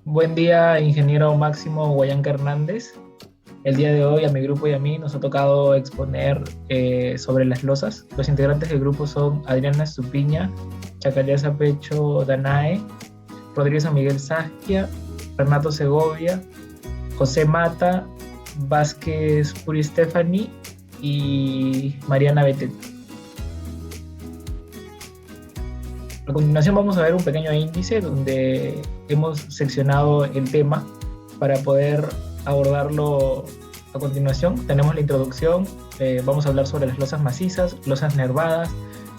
Buen día, ingeniero Máximo Guayanca Hernández. El día de hoy a mi grupo y a mí nos ha tocado exponer sobre las losas. Los integrantes del grupo son Adriana Estupiña, Chacaleza Pecho Danae, Rodríguez San Miguel Saskia, Renato Segovia, José Mata, Vázquez Puri Stephanie y Mariana Betet. A continuación vamos a ver un pequeño índice donde hemos seccionado el tema para poder abordarlo a continuación. Tenemos la introducción, vamos a hablar sobre las losas macizas, losas nervadas,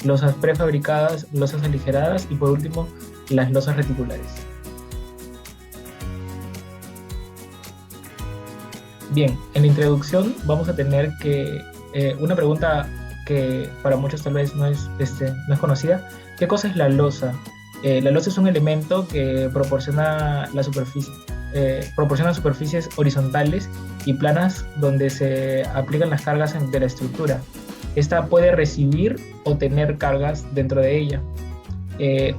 losas prefabricadas, losas aligeradas y por último las losas reticulares. Bien, en la introducción vamos a tener que una pregunta que para muchos tal vez no es conocida. ¿Qué cosa es la losa? La losa es un elemento que proporciona superficies horizontales y planas donde se aplican las cargas de la estructura. Esta puede recibir o tener cargas dentro de ella.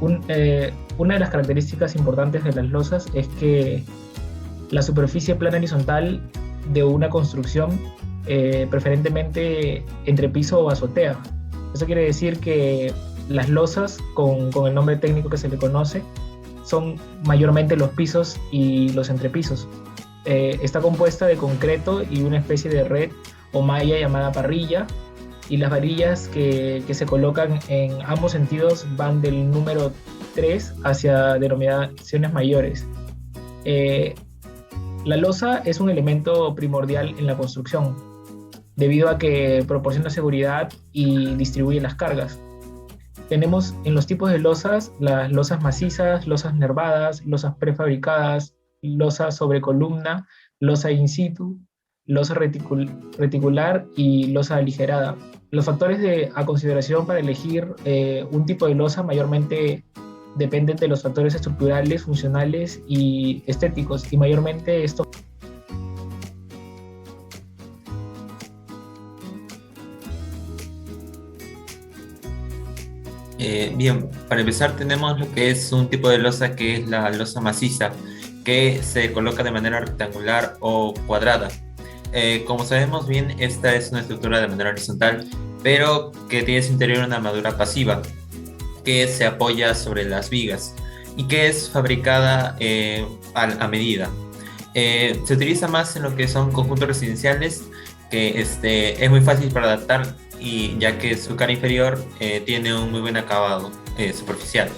Una de las características importantes de las losas es que la superficie plana horizontal de una construcción, preferentemente entre piso o azotea. Eso quiere decir que las losas, con el nombre técnico que se le conoce, son mayormente los pisos y los entrepisos. Está compuesta de concreto y una especie de red o malla llamada parrilla, y las varillas que se colocan en ambos sentidos van del número 3 hacia denominaciones mayores. La losa es un elemento primordial en la construcción, debido a que proporciona seguridad y distribuye las cargas. Tenemos en los tipos de losas las losas macizas, losas nervadas, losas prefabricadas, losa sobre columna, losa in situ, losa reticular y losa aligerada. Los factores a consideración para elegir un tipo de losa mayormente dependen de los factores estructurales, funcionales y estéticos, y mayormente esto. Bien, para empezar tenemos lo que es un tipo de losa que es la losa maciza, que se coloca de manera rectangular o cuadrada. Como sabemos bien, esta es una estructura de manera horizontal, pero que tiene en su interior una armadura pasiva, que se apoya sobre las vigas y que es fabricada a medida. Se utiliza más en lo que son conjuntos residenciales, que es muy fácil para adaptar, y ya que su cara inferior tiene un muy buen acabado superficial.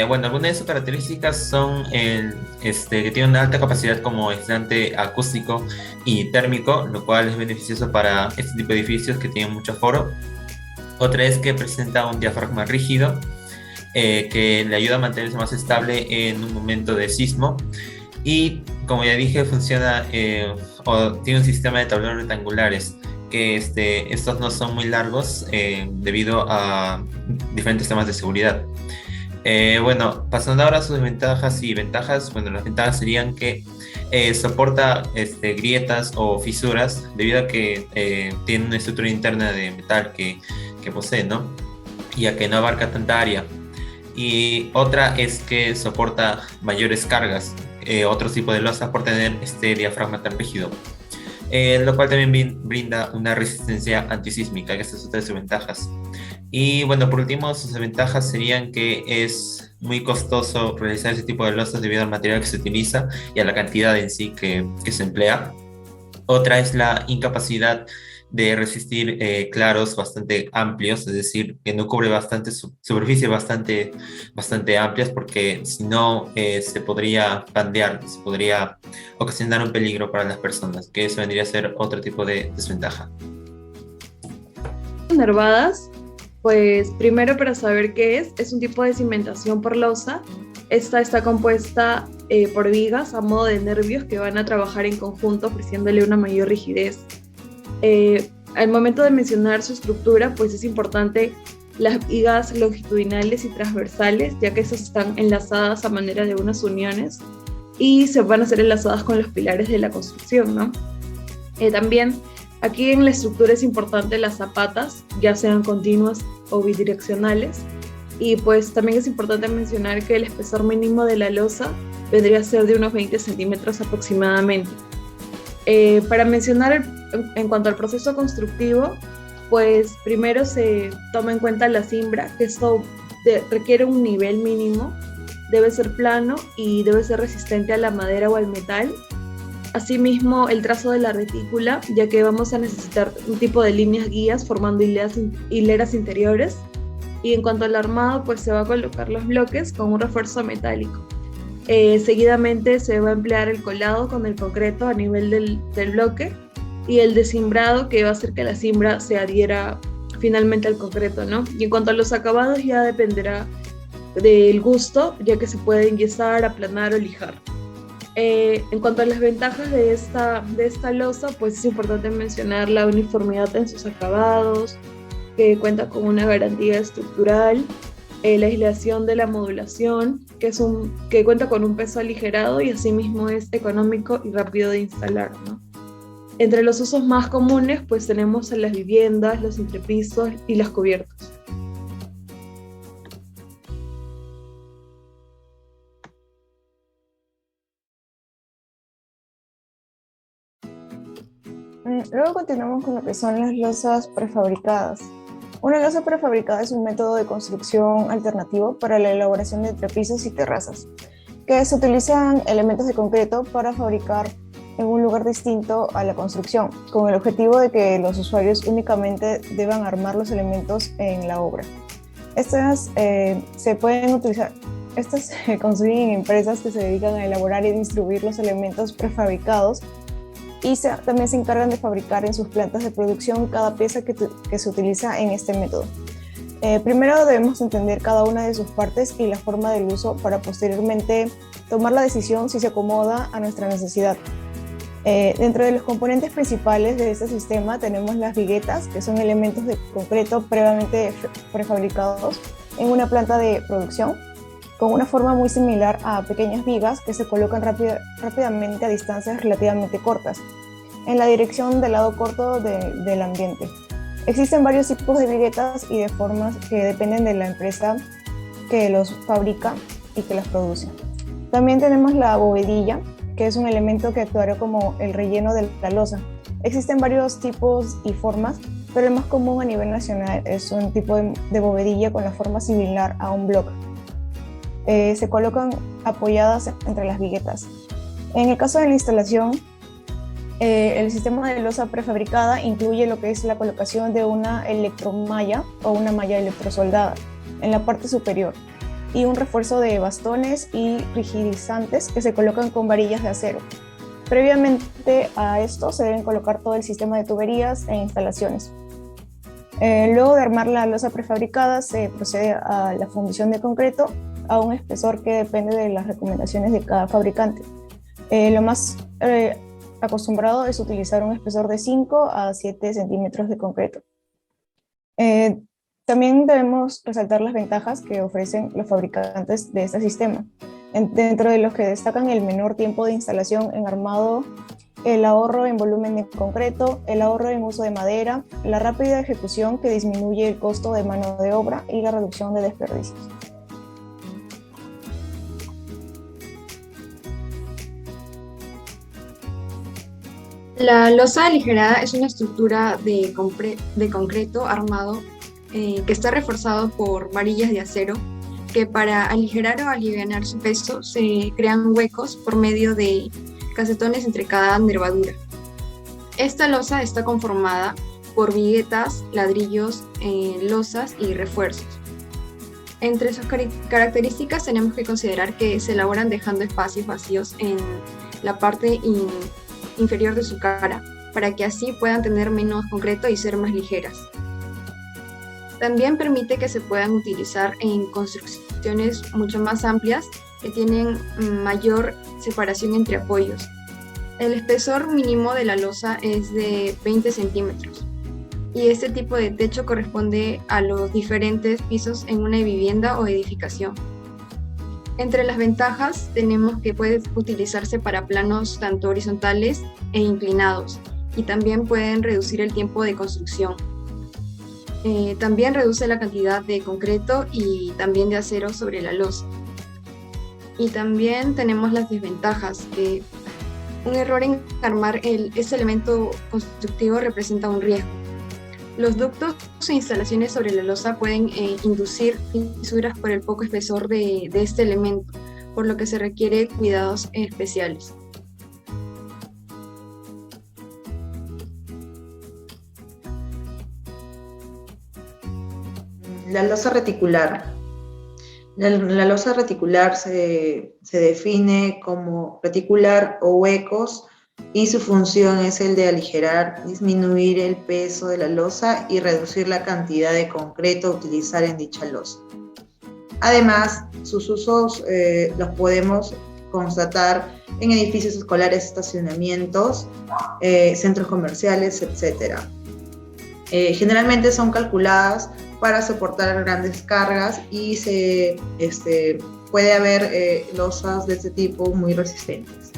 Bueno, algunas de sus características son que tiene una alta capacidad como aislante acústico y térmico, lo cual es beneficioso para este tipo de edificios que tienen mucho aforo. Otra es que presenta un diafragma rígido que le ayuda a mantenerse más estable en un momento de sismo. Y como ya dije, funciona o tiene un sistema de tableros rectangulares, que estos no son muy largos debido a diferentes temas de seguridad. Bueno, pasando ahora a sus ventajas y ventajas. Bueno, las ventajas serían que soporta grietas o fisuras debido a que tiene una estructura interna de metal que posee, ¿no? Y a que no abarca tanta área. Y otra es que soporta mayores cargas, otro tipo de losa, por tener este diafragma tan rígido. Lo cual también brinda una resistencia antisísmica, que estas son tres ventajas. Y bueno, por último, sus desventajas serían que es muy costoso realizar ese tipo de losas debido al material que se utiliza y a la cantidad en sí que se emplea. Otra es la incapacidad de resistir claros bastante amplios, es decir, que no cubre superficies bastante amplias, porque si no se podría pandear, se podría ocasionar un peligro para las personas, que eso vendría a ser otro tipo de desventaja. Nervadas, pues primero, para saber qué es un tipo de cimentación por losa. Esta está compuesta por vigas a modo de nervios que van a trabajar en conjunto, ofreciéndole una mayor rigidez. Al momento de mencionar su estructura, pues es importante las vigas longitudinales y transversales, ya que estas están enlazadas a manera de unas uniones y se van a ser enlazadas con los pilares de la construcción, ¿no? También aquí en la estructura es importante las zapatas, ya sean continuas o bidireccionales, Y pues también es importante mencionar que el espesor mínimo de la losa vendría a ser de unos 20 centímetros aproximadamente. Para mencionar en cuanto al proceso constructivo, pues primero se toma en cuenta la cimbra, que esto requiere un nivel mínimo, debe ser plano y debe ser resistente a la madera o al metal. Asimismo, el trazo de la retícula, ya que vamos a necesitar un tipo de líneas guías formando hileras interiores. Y en cuanto al armado, pues se va a colocar los bloques con un refuerzo metálico. Seguidamente se va a emplear el colado con el concreto a nivel del bloque y el desimbrado, que va a hacer que la cimbra se adhiera finalmente al concreto, ¿no? Y en cuanto a los acabados, ya dependerá del gusto, ya que se puede enyesar, aplanar o lijar. En cuanto a las ventajas de esta losa, pues es importante mencionar la uniformidad en sus acabados, que cuenta con una garantía estructural, la aislación de la modulación, que cuenta con un peso aligerado y asimismo es económico y rápido de instalar, ¿no? Entre los usos más comunes, pues tenemos en las viviendas, los entrepisos y las cubiertas. Luego continuamos con lo que son las losas prefabricadas. Una losa prefabricada es un método de construcción alternativo para la elaboración de entrepisos y terrazas, que se utilizan elementos de concreto para fabricar en un lugar distinto a la construcción, con el objetivo de que los usuarios únicamente deban armar los elementos en la obra. Estas se construyen en empresas que se dedican a elaborar y distribuir los elementos prefabricados y también se encargan de fabricar en sus plantas de producción cada pieza que se utiliza en este método. Primero debemos entender cada una de sus partes y la forma del uso para posteriormente tomar la decisión si se acomoda a nuestra necesidad. Dentro de los componentes principales de este sistema tenemos las viguetas, que son elementos de concreto previamente prefabricados en una planta de producción, con una forma muy similar a pequeñas vigas que se colocan rápidamente a distancias relativamente cortas, en la dirección del lado corto del ambiente. Existen varios tipos de viguetas y de formas que dependen de la empresa que los fabrica y que las produce. También tenemos la bovedilla, que es un elemento que actuará como el relleno de la losa. Existen varios tipos y formas, pero el más común a nivel nacional es un tipo de bovedilla con la forma similar a un bloque. Se colocan apoyadas entre las viguetas. En el caso de la instalación, el sistema de losa prefabricada incluye lo que es la colocación de una electromalla o una malla electrosoldada en la parte superior y un refuerzo de bastones y rigidizantes que se colocan con varillas de acero. Previamente a esto se deben colocar todo el sistema de tuberías e instalaciones. Luego de armar la losa prefabricada se procede a la fundición de concreto a un espesor que depende de las recomendaciones de cada fabricante. Lo más acostumbrado es utilizar un espesor de 5 a 7 centímetros de concreto. También debemos resaltar las ventajas que ofrecen los fabricantes de este sistema, dentro de los que destacan el menor tiempo de instalación en armado, el ahorro en volumen de concreto, el ahorro en uso de madera, la rápida ejecución que disminuye el costo de mano de obra y la reducción de desperdicios. La losa aligerada es una estructura de concreto armado que está reforzado por varillas de acero que para aligerar o alivianar su peso se crean huecos por medio de casetones entre cada nervadura. Esta losa está conformada por viguetas, ladrillos, losas y refuerzos. Entre sus características tenemos que considerar que se elaboran dejando espacios vacíos en la parte inferior de su cara, para que así puedan tener menos concreto y ser más ligeras. También permite que se puedan utilizar en construcciones mucho más amplias que tienen mayor separación entre apoyos. El espesor mínimo de la losa es de 20 centímetros y este tipo de techo corresponde a los diferentes pisos en una vivienda o edificación. Entre las ventajas tenemos que puede utilizarse para planos tanto horizontales e inclinados y también pueden reducir el tiempo de construcción. También reduce la cantidad de concreto y también de acero sobre la losa. Y también tenemos las desventajas, que un error en armar este elemento constructivo representa un riesgo. Los ductos e instalaciones sobre la losa pueden inducir fisuras por el poco espesor de este elemento, por lo que se requiere cuidados especiales. La losa reticular. La losa reticular se define como reticular o huecos y su función es el de aligerar, disminuir el peso de la losa y reducir la cantidad de concreto a utilizar en dicha losa. Además, sus usos los podemos constatar en edificios escolares, estacionamientos, centros comerciales, etc. Generalmente son calculadas para soportar grandes cargas y puede haber losas de este tipo muy resistentes.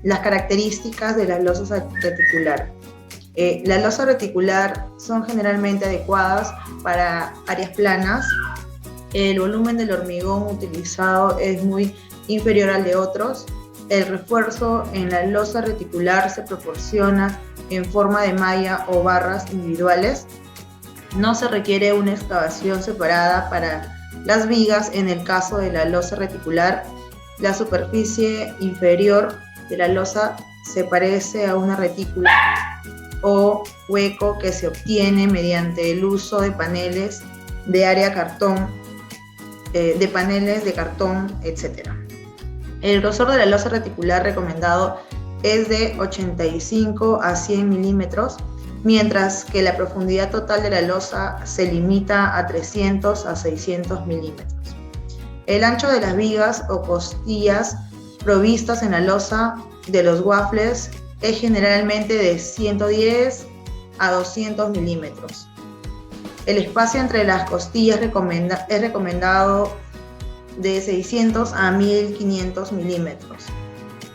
Las características de las losas reticulares. Las losas reticular son generalmente adecuadas para áreas planas. El volumen del hormigón utilizado es muy inferior al de otros. El refuerzo en la losa reticular se proporciona en forma de malla o barras individuales. No se requiere una excavación separada para las vigas. En el caso de la losa reticular, la superficie inferior de la losa se parece a una retícula o hueco que se obtiene mediante el uso de paneles de área cartón, de paneles de cartón, etc. El grosor de la losa reticular recomendado es de 85 a 100 milímetros, mientras que la profundidad total de la losa se limita a 300 a 600 milímetros. El ancho de las vigas o costillas provistas en la losa de los waffles es generalmente de 110 a 200 milímetros. El espacio entre las costillas es recomendado de 600 a 1500 milímetros.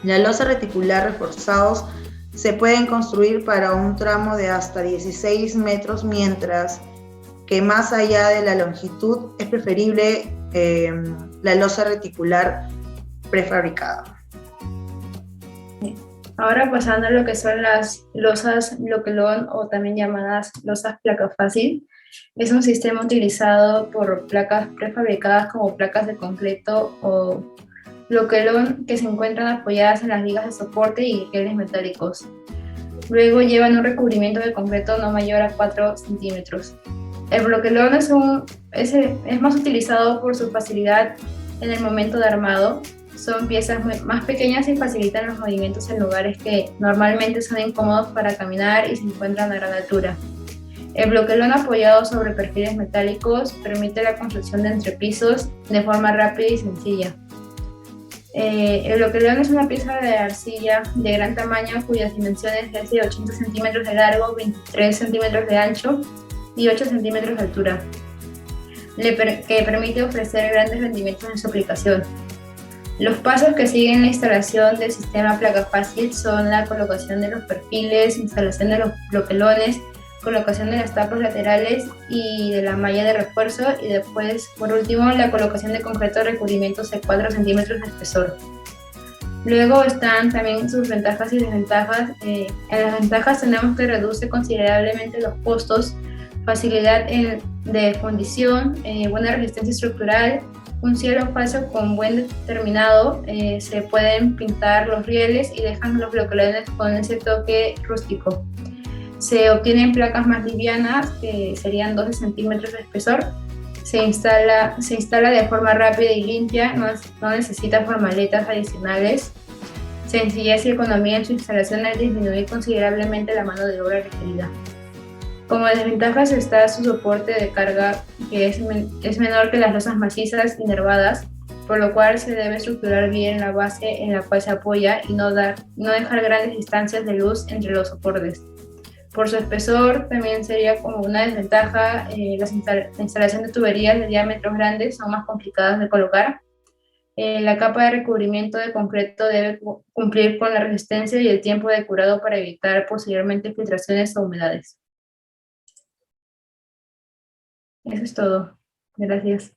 La losa reticular reforzados se pueden construir para un tramo de hasta 16 metros, mientras que más allá de la longitud es preferible la losa reticular prefabricada. Ahora pasando a lo que son las losas bloquelón o también llamadas losas placa fácil. Es un sistema utilizado por placas prefabricadas como placas de concreto o bloquelón que se encuentran apoyadas en las vigas de soporte y rieles metálicos. Luego llevan un recubrimiento de concreto no mayor a 4 centímetros. El bloquelón es más utilizado por su facilidad en el momento de armado. Son piezas más pequeñas y facilitan los movimientos en lugares que normalmente son incómodos para caminar y se encuentran a gran altura. El bloquelón apoyado sobre perfiles metálicos permite la construcción de entrepisos de forma rápida y sencilla. El bloquelón es una pieza de arcilla de gran tamaño cuyas dimensiones es de 80 centímetros de largo, 23 centímetros de ancho y 8 centímetros de altura, que permite ofrecer grandes rendimientos en su aplicación. Los pasos que siguen la instalación del sistema placa fácil son la colocación de los perfiles, instalación de los bloquelones, colocación de las tapas laterales y de la malla de refuerzo, y después, por último, la colocación de concreto de recubrimientos de 4 centímetros de espesor. Luego están también sus ventajas y desventajas. En las ventajas tenemos que reduce considerablemente los costos, facilidad de fundición, buena resistencia estructural, un cielo falso con buen determinado, se pueden pintar los rieles y dejan los bloquelones con ese toque rústico. Se obtienen placas más livianas, que serían 12 centímetros de espesor. Se instala de forma rápida y limpia, no necesita formaletas adicionales. Sencillez y economía en su instalación al disminuir considerablemente la mano de obra requerida. Como desventajas está su soporte de carga, que es menor que las losas macizas y nervadas, por lo cual se debe estructurar bien la base en la cual se apoya y no dejar grandes distancias de luz entre los soportes. Por su espesor también sería como una desventaja. La instalación de tuberías de diámetros grandes son más complicadas de colocar. La capa de recubrimiento de concreto debe cumplir con la resistencia y el tiempo de curado para evitar posteriormente filtraciones o humedades. Eso es todo. Gracias.